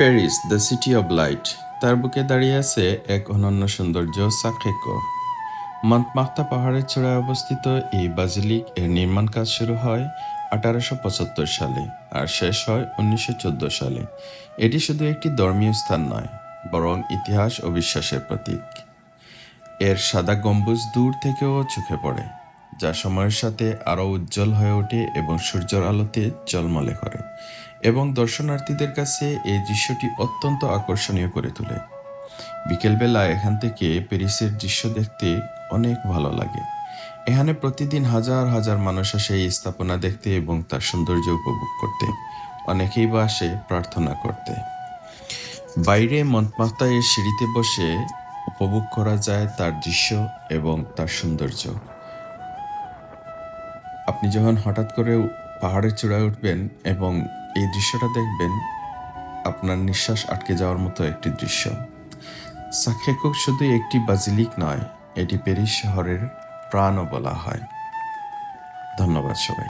Paris, the city of light. তার বুকে দাঁড়িয়ে আছে এক অনন্য সৌন্দর্য সাকরেকো। মন্টমার্তা পাহাড়ের চূড়ায় অবস্থিত এই বাজিলিক এর নির্মাণ কাজ শুরু হয় 1875 সালে আর শেষ হয় 1914 সালে। এটি শুধু একটি ধর্মীয় স্থান নয়, বরং ইতিহাস ও বিশ্বাসের প্রতীক। এর সাদা গম্বুজ দূর থেকেও চোখে পড়ে, যা সময়ের সাথে আরও উজ্জ্বল হয়ে ওঠে এবং সূর্যের আলোতে ঝলমলে করে, এবং দর্শনার্থীদের কাছে এই দৃশ্যটি অত্যন্ত আকর্ষণীয় করে তোলে। বিকেলবেলা এখান থেকে প্যারিসের দৃশ্য দেখতে অনেক ভালো লাগে। এখানে প্রতিদিন হাজার হাজার মানুষ আসে এই স্থাপনা দেখতে এবং তার সৌন্দর্য উপভোগ করতে। অনেকেই বা আসে প্রার্থনা করতে। বাইরে মন্টমার্তা এর সিঁড়িতে বসে উপভোগ করা যায় তার দৃশ্য এবং তার সৌন্দর্য। আপনি যখন হঠাৎ করে পাহাড়ের চূড়ায় উঠবেন এবং এই দৃশ্যটা দেখবেন, আপনার নিঃশ্বাস আটকে যাওয়ার মতো একটি দৃশ্য। সাকরেকো শুধু একটি বাজিলিক নয়, এটি প্যারিস শহরের প্রাণও বলা হয়। ধন্যবাদ সবাই।